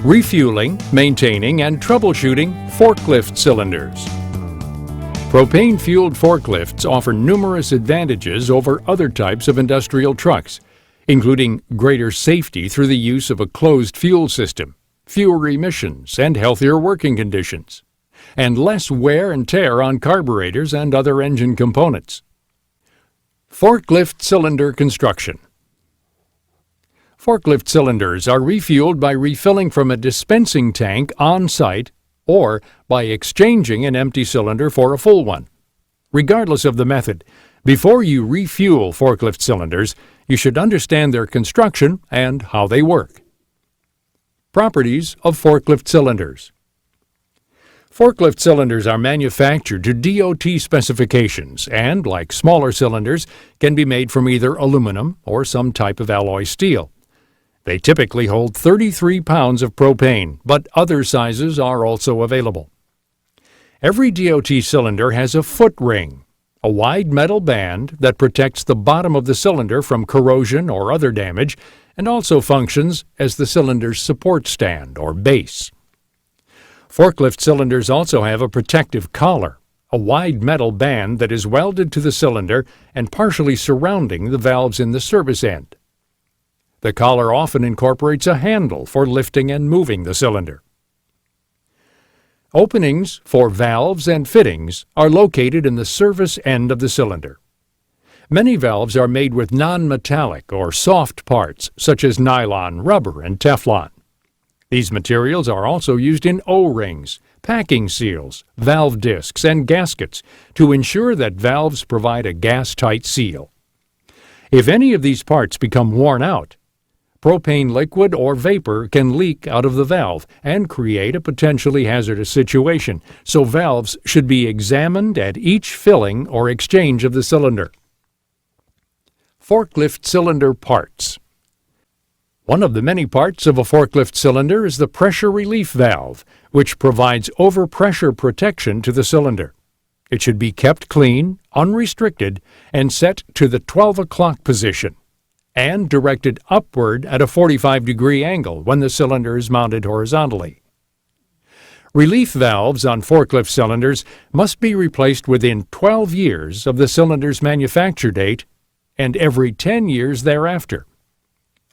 Refueling, maintaining, and troubleshooting forklift cylinders. Propane-fueled forklifts offer numerous advantages over other types of industrial trucks, including greater safety through the use of a closed fuel system, fewer emissions and healthier working conditions, and less wear and tear on carburetors and other engine components. Forklift cylinder construction. Forklift cylinders are refueled by refilling from a dispensing tank on-site or by exchanging an empty cylinder for a full one. Regardless of the method, before you refuel forklift cylinders, you should understand their construction and how they work. Properties of forklift cylinders. Forklift cylinders are manufactured to DOT specifications and, like smaller cylinders, can be made from either aluminum or some type of alloy steel. They typically hold 33 pounds of propane, but other sizes are also available. Every DOT cylinder has a foot ring, a wide metal band that protects the bottom of the cylinder from corrosion or other damage, and also functions as the cylinder's support stand or base. Forklift cylinders also have a protective collar, a wide metal band that is welded to the cylinder and partially surrounding the valves in the service end. The collar often incorporates a handle for lifting and moving the cylinder. Openings for valves and fittings are located in the service end of the cylinder. Many valves are made with non-metallic or soft parts such as nylon, rubber, and Teflon. These materials are also used in O-rings, packing seals, valve discs, and gaskets to ensure that valves provide a gas-tight seal. If any of these parts become worn out, propane liquid or vapor can leak out of the valve and create a potentially hazardous situation, so valves should be examined at each filling or exchange of the cylinder. Forklift cylinder parts. One of the many parts of a forklift cylinder is the pressure relief valve, which provides overpressure protection to the cylinder. It should be kept clean, unrestricted, and set to the 12 o'clock position, and directed upward at a 45-degree angle when the cylinder is mounted horizontally. Relief valves on forklift cylinders must be replaced within 12 years of the cylinder's manufacture date and every 10 years thereafter.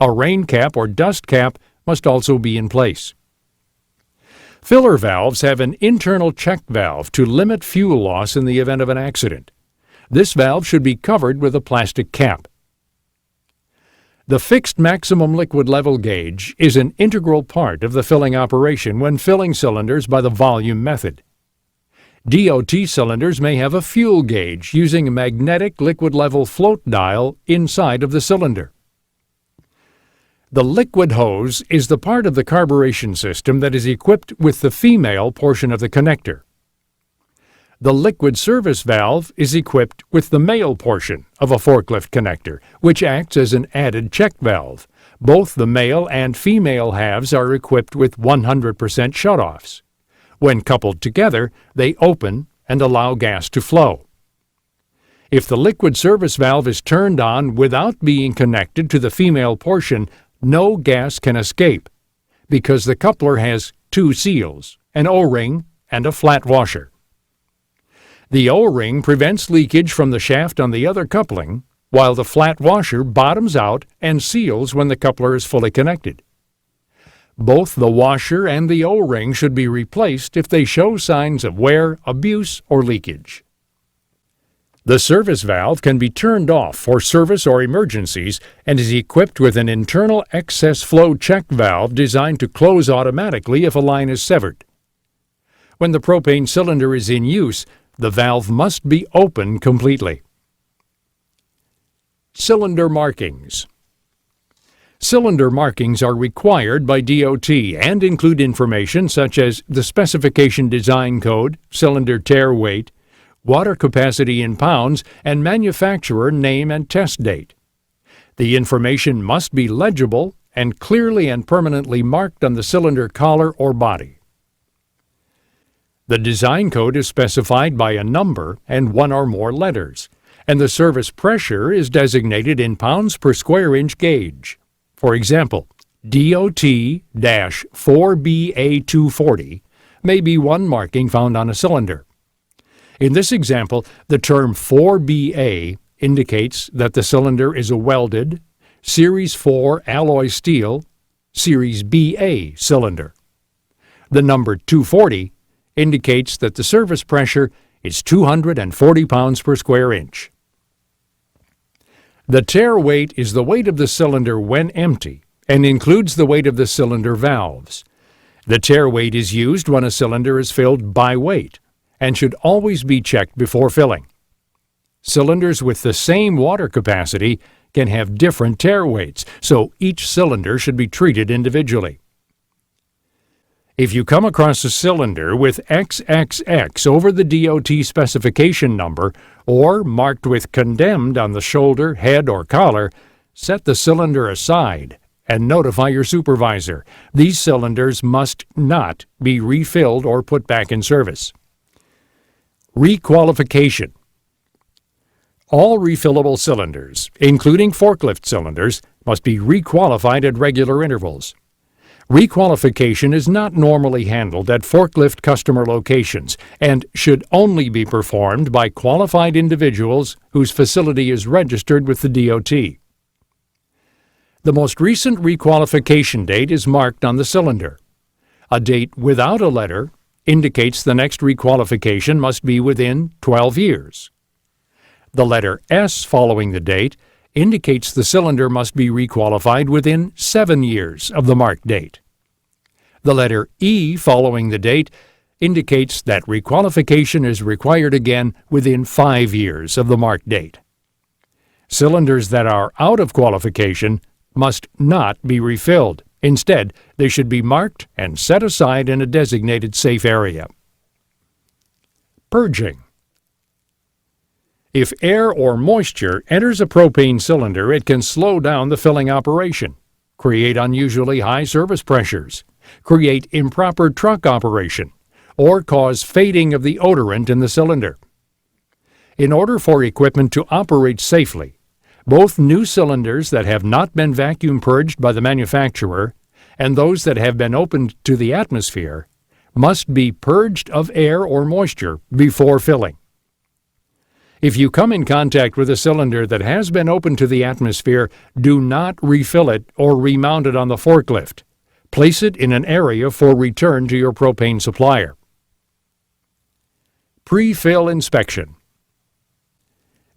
A rain cap or dust cap must also be in place. Filler valves have an internal check valve to limit fuel loss in the event of an accident. This valve should be covered with a plastic cap. The fixed maximum liquid level gauge is an integral part of the filling operation when filling cylinders by the volume method. DOT cylinders may have a fuel gauge using a magnetic liquid level float dial inside of the cylinder. The liquid hose is the part of the carburation system that is equipped with the female portion of the connector. The liquid service valve is equipped with the male portion of a forklift connector, which acts as an added check valve. Both the male and female halves are equipped with 100% shutoffs. When coupled together, they open and allow gas to flow. If the liquid service valve is turned on without being connected to the female portion, no gas can escape, because the coupler has two seals, an O-ring and a flat washer. The O-ring prevents leakage from the shaft on the other coupling, while the flat washer bottoms out and seals when the coupler is fully connected. Both the washer and the O-ring should be replaced if they show signs of wear, abuse, or leakage. The service valve can be turned off for service or emergencies and is equipped with an internal excess flow check valve designed to close automatically if a line is severed. When the propane cylinder is in use, the valve must be open completely. Cylinder markings. Cylinder markings are required by DOT and include information such as the specification design code, cylinder tare weight, water capacity in pounds, and manufacturer name and test date. The information must be legible and clearly and permanently marked on the cylinder collar or body. The design code is specified by a number and one or more letters, and the service pressure is designated in pounds per square inch gauge. For example, DOT-4BA240 may be one marking found on a cylinder. In this example, the term 4BA indicates that the cylinder is a welded, Series 4 alloy steel, Series BA cylinder. The number 240 indicates that the service pressure is 240 pounds per square inch. The tare weight is the weight of the cylinder when empty and includes the weight of the cylinder valves. The tare weight is used when a cylinder is filled by weight and should always be checked before filling. Cylinders with the same water capacity can have different tare weights, so each cylinder should be treated individually. If you come across a cylinder with XXX over the DOT specification number or marked with condemned on the shoulder, head, or collar, set the cylinder aside and notify your supervisor. These cylinders must not be refilled or put back in service. Requalification. All refillable cylinders, including forklift cylinders, must be requalified at regular intervals. Requalification is not normally handled at forklift customer locations and should only be performed by qualified individuals whose facility is registered with the DOT. The most recent requalification date is marked on the cylinder. A date without a letter indicates the next requalification must be within 12 years. The letter S following the date indicates the cylinder must be requalified within 7 years of the marked date. The letter E following the date indicates that requalification is required again within 5 years of the marked date. Cylinders that are out of qualification must not be refilled. Instead, they should be marked and set aside in a designated safe area. Purging. If air or moisture enters a propane cylinder, it can slow down the filling operation, create unusually high service pressures, create improper truck operation, or cause fading of the odorant in the cylinder. In order for equipment to operate safely, both new cylinders that have not been vacuum purged by the manufacturer and those that have been opened to the atmosphere must be purged of air or moisture before filling. If you come in contact with a cylinder that has been opened to the atmosphere, do not refill it or remount it on the forklift. Place it in an area for return to your propane supplier. Pre-fill inspection.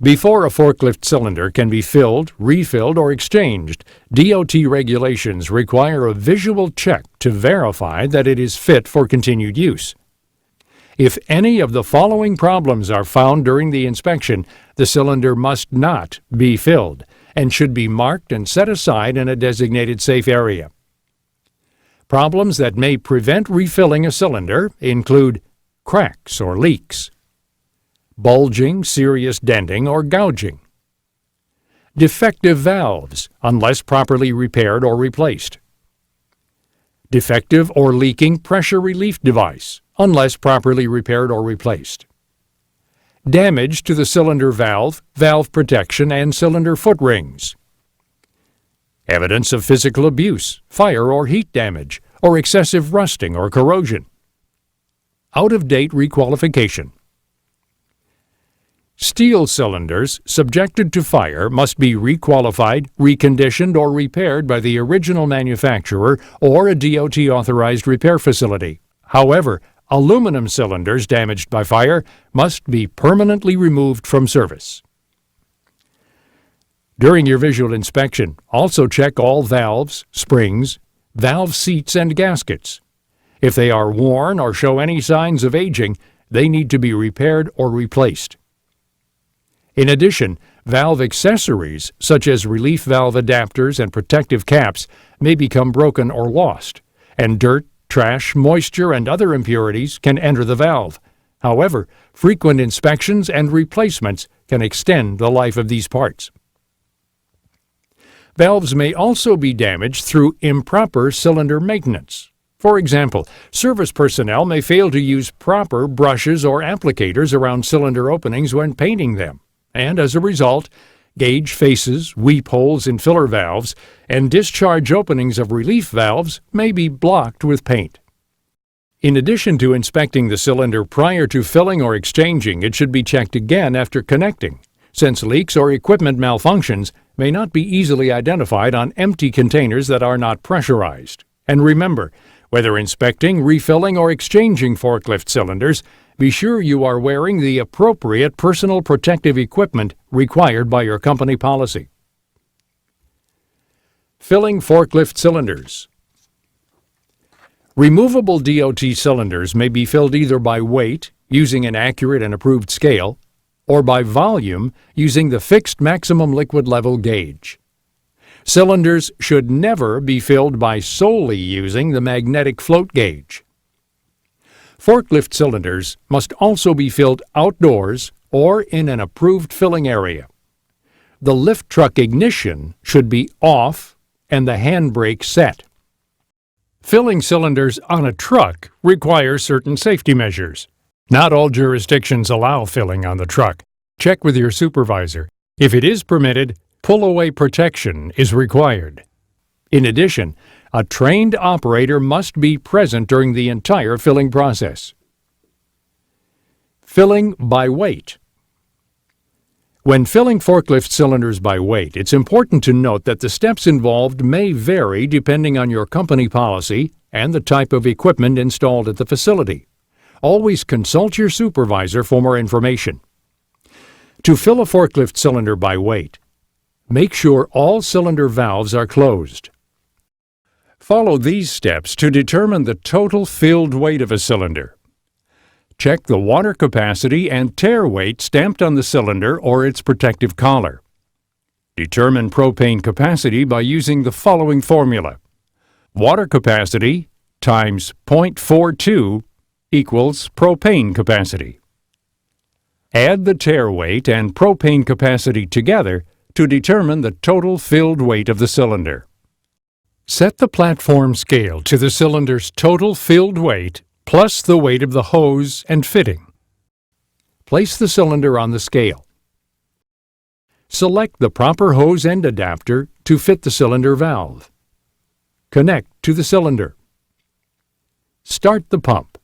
Before a forklift cylinder can be filled, refilled, or exchanged, DOT regulations require a visual check to verify that it is fit for continued use. If any of the following problems are found during the inspection, the cylinder must not be filled and should be marked and set aside in a designated safe area. Problems that may prevent refilling a cylinder include cracks or leaks, bulging, serious denting, or gouging, defective valves unless properly repaired or replaced, defective or leaking pressure relief device unless properly repaired or replaced, damage to the cylinder valve, valve protection, and cylinder foot rings, evidence of physical abuse, fire or heat damage, or excessive rusting or corrosion, out-of-date requalification. Steel cylinders subjected to fire must be requalified, reconditioned, or repaired by the original manufacturer or a DOT-authorized repair facility. However, aluminum cylinders damaged by fire must be permanently removed from service. During your visual inspection, also check all valves, springs, valve seats, and gaskets. If they are worn or show any signs of aging, they need to be repaired or replaced. In addition, valve accessories, such as relief valve adapters and protective caps, may become broken or lost, and dirt, trash, moisture, and other impurities can enter the valve. However, frequent inspections and replacements can extend the life of these parts. Valves may also be damaged through improper cylinder maintenance. For example, service personnel may fail to use proper brushes or applicators around cylinder openings when painting them, and as a result, Gauge faces, weep holes in filler valves, and discharge openings of relief valves may be blocked with paint. In addition to inspecting the cylinder prior to filling or exchanging, it should be checked again after connecting, since leaks or equipment malfunctions may not be easily identified on empty containers that are not pressurized. And remember, whether inspecting, refilling, or exchanging forklift cylinders, be sure you are wearing the appropriate personal protective equipment required by your company policy. Filling forklift cylinders. Removable DOT cylinders may be filled either by weight, using an accurate and approved scale, or by volume, using the fixed maximum liquid level gauge. Cylinders should never be filled by solely using the magnetic float gauge. Forklift cylinders must also be filled outdoors or in an approved filling area. The lift truck ignition should be off and the handbrake set. Filling cylinders on a truck requires certain safety measures. Not all jurisdictions allow filling on the truck. Check with your supervisor. If it is permitted, pull-away protection is required. In addition, a trained operator must be present during the entire filling process. Filling by weight. When filling forklift cylinders by weight, it's important to note that the steps involved may vary depending on your company policy and the type of equipment installed at the facility. Always consult your supervisor for more information. To fill a forklift cylinder by weight, make sure all cylinder valves are closed. Follow these steps to determine the total filled weight of a cylinder. Check the water capacity and tare weight stamped on the cylinder or its protective collar. Determine propane capacity by using the following formula. Water capacity times 0.42 equals propane capacity. Add the tare weight and propane capacity together to determine the total filled weight of the cylinder. Set the platform scale to the cylinder's total filled weight plus the weight of the hose and fitting. Place the cylinder on the scale. Select the proper hose end adapter to fit the cylinder valve. Connect to the cylinder. Start the pump.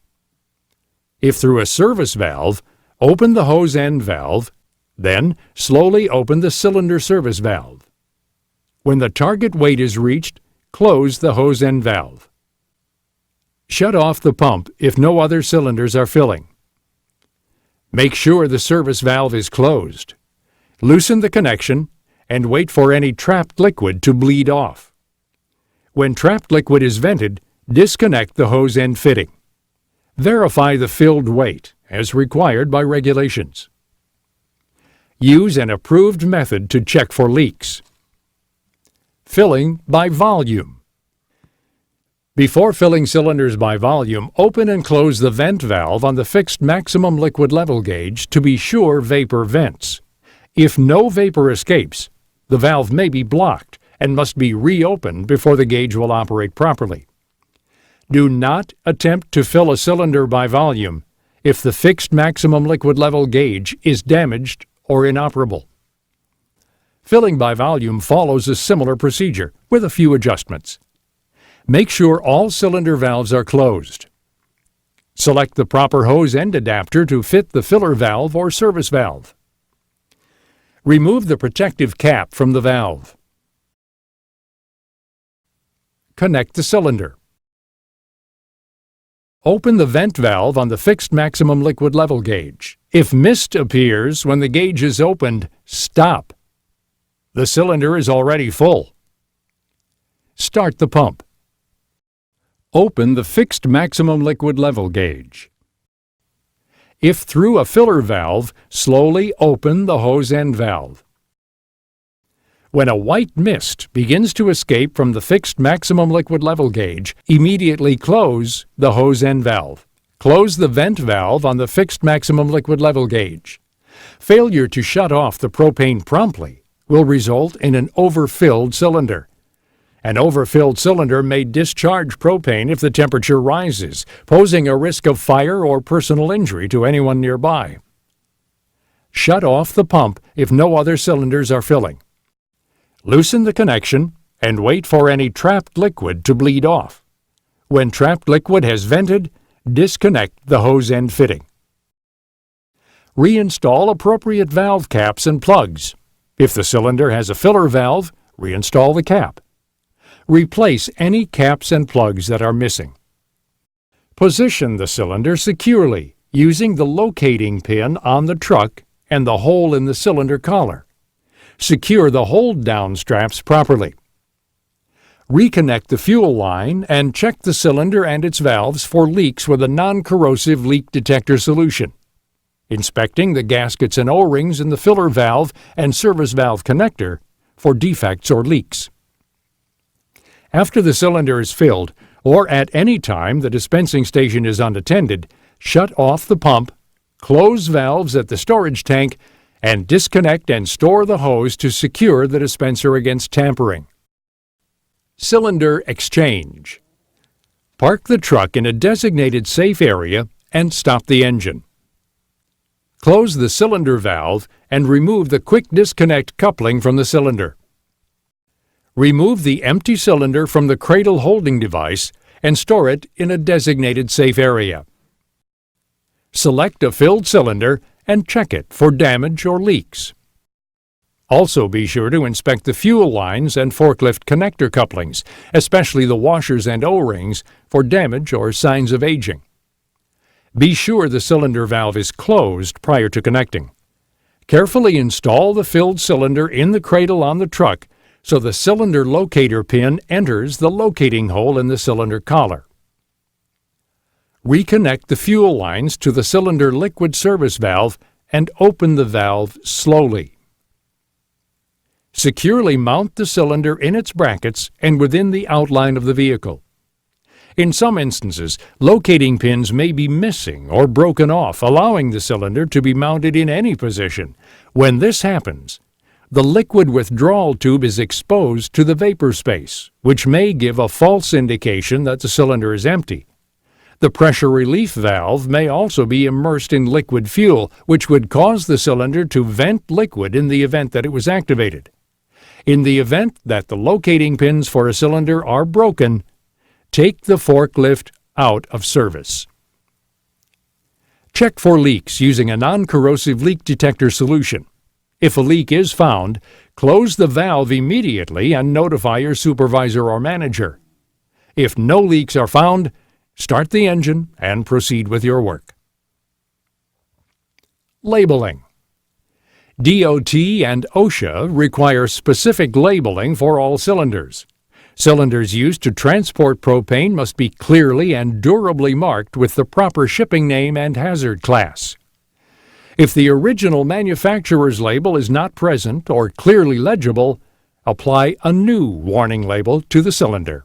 If through a service valve, open the hose end valve, then slowly open the cylinder service valve. When the target weight is reached, close the hose end valve. Shut off the pump if no other cylinders are filling. Make sure the service valve is closed. Loosen the connection and wait for any trapped liquid to bleed off. When trapped liquid is vented, disconnect the hose end fitting. Verify the filled weight as required by regulations. Use an approved method to check for leaks. Filling by volume. Before filling cylinders by volume, open and close the vent valve on the fixed maximum liquid level gauge to be sure vapor vents. If no vapor escapes, the valve may be blocked and must be reopened before the gauge will operate properly. Do not attempt to fill a cylinder by volume if the fixed maximum liquid level gauge is damaged or inoperable. Filling by volume follows a similar procedure with a few adjustments. Make sure all cylinder valves are closed. Select the proper hose end adapter to fit the filler valve or service valve. Remove the protective cap from the valve. Connect the cylinder. Open the vent valve on the fixed maximum liquid level gauge. If mist appears when the gauge is opened, stop. The cylinder is already full. Start the pump. Open the fixed maximum liquid level gauge. If through a filler valve, slowly open the hose end valve. When a white mist begins to escape from the fixed maximum liquid level gauge, immediately close the hose end valve. Close the vent valve on the fixed maximum liquid level gauge. Failure to shut off the propane promptly will result in an overfilled cylinder. An overfilled cylinder may discharge propane if the temperature rises, posing a risk of fire or personal injury to anyone nearby. shut off the pump if no other cylinders are filling. Loosen the connection and wait for any trapped liquid to bleed off. When trapped liquid has vented, disconnect the hose end fitting. Reinstall appropriate valve caps and plugs. If the cylinder has a filler valve, reinstall the cap. Replace any caps and plugs that are missing. Position the cylinder securely using the locating pin on the truck and the hole in the cylinder collar. Secure the hold-down straps properly. Reconnect the fuel line and check the cylinder and its valves for leaks with a non-corrosive leak detector solution. Inspecting the gaskets and O-rings in the filler valve and service valve connector for defects or leaks. After the cylinder is filled, or at any time the dispensing station is unattended, shut off the pump, close valves at the storage tank, and disconnect and store the hose to secure the dispenser against tampering. Cylinder exchange. Park the truck in a designated safe area and stop the engine. Close the cylinder valve and remove the quick disconnect coupling from the cylinder. Remove the empty cylinder from the cradle holding device and store it in a designated safe area. Select a filled cylinder and check it for damage or leaks. Also be sure to inspect the fuel lines and forklift connector couplings, especially the washers and O-rings, for damage or signs of aging. Be sure the cylinder valve is closed prior to connecting. Carefully install the filled cylinder in the cradle on the truck so the cylinder locator pin enters the locating hole in the cylinder collar. Reconnect the fuel lines to the cylinder liquid service valve and open the valve slowly. Securely mount the cylinder in its brackets and within the outline of the vehicle. In some instances, locating pins may be missing or broken off, allowing the cylinder to be mounted in any position. When this happens, the liquid withdrawal tube is exposed to the vapor space, which may give a false indication that the cylinder is empty. The pressure relief valve may also be immersed in liquid fuel, which would cause the cylinder to vent liquid in the event that it was activated. In the event that the locating pins for a cylinder are broken, take the forklift out of service. Check for leaks using a non-corrosive leak detector solution. If a leak is found, close the valve immediately and notify your supervisor or manager. If no leaks are found, start the engine and proceed with your work. Labeling. DOT and OSHA require specific labeling for all cylinders. Cylinders used to transport propane must be clearly and durably marked with the proper shipping name and hazard class. If the original manufacturer's label is not present or clearly legible, apply a new warning label to the cylinder.